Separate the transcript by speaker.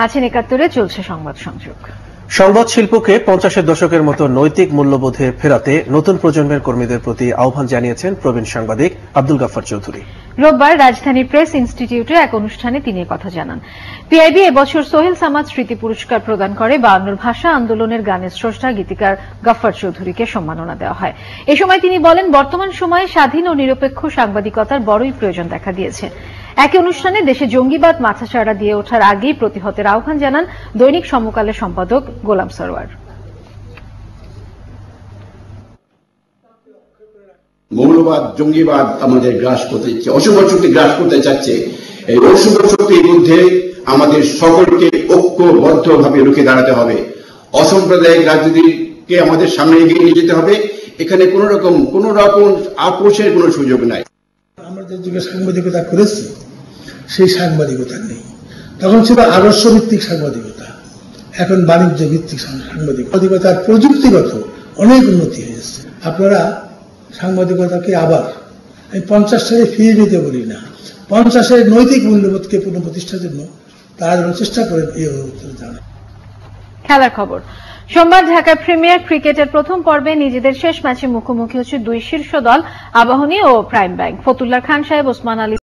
Speaker 1: আছেন ৭১-এ চলছে সংবাদ সংযোগ।
Speaker 2: সংবাদ শিল্পকে ৫০-এর দশকের মতো নৈতিক মূল্যবোধে ফেরাতে নতুন প্রজন্মের কর্মীদের প্রতি আহ্বান জানিয়েছেন প্রবীণ সাংবাদিক আব্দুল গাফফার চৌধুরী।
Speaker 1: রোববার রাজধানী প্রেস ইনস্টিটিউটে এক অনুষ্ঠানে তিনি কথা জানান। পিআইবি এবছর সোহেল সামাদ স্মৃতি পুরস্কার প্রদান করে ৫২ ভাষা আন্দোলনের গানের স্রষ্টা গীতিকার গাফফার চৌধুরীকে সম্মাননা দেওয়া হয়। এ সময় তিনি বলেন, বর্তমান সময়ে স্বাধীন ও নিরপেক্ষ সাংবাদিকতার বড়ই প্রয়োজন দেখা দিয়েছে। একই অনুষ্ঠানে দেশে জঙ্গিবাদ মাথাচাড়া দিয়ে ওঠার আগেই প্রতিহতের আহ্বান জানান দৈনিক সমকালের সম্পাদক গোলাম সরওয়ার।
Speaker 3: মৌলবাদ, জঙ্গিবাদ আমাদের গ্রাস করতে চাচ্ছে, অশুভ শক্তি গ্রাস করতে চাচ্ছে। এই অশুভ শক্তির বিরুদ্ধে আমাদের সকলকে ঐক্যবদ্ধভাবে রুখে দাঁড়াতে হবে। অসাম্প্রদায়িক রাজনীতিকে আমাদের সামনে এগিয়ে নিয়ে যেতে হবে। এখানে কোন রকম আপোষের কোনো সুযোগ নাই।
Speaker 4: আমরা যে যুগে সাংবাদিকতা করেছি সেই সাংবাদিকতা নেই। তখন ছিল আদর্শ ভিত্তিক সাংবাদিকতা, এখন বাণিজ্য ভিত্তিক সাংবাদিকতার প্রযুক্তিগত অনেক উন্নতি হয়েছে। আপনারা সাংবাদিকতাকে আবার আমি ৫০ সালে ফিরে যেতে বলি না, ৫০-এর নৈতিক মূল্যবোধকে পুনঃপ্রতিষ্ঠার জন্য তারা যেন চেষ্টা করেন এই অনুরোধ জানায়।
Speaker 1: খেলার খবর। সোমবার ঢাকা প্রিমিয়ার ক্রিকেটের প্রথম পর্বে নিজেদের শেষ ম্যাচে মুখোমুখি হচ্ছে দুই শীর্ষ দল আবাহনী ও প্রাইম ব্যাংক। ফতুল্লাহ খান সাহেব, ওসমান আলী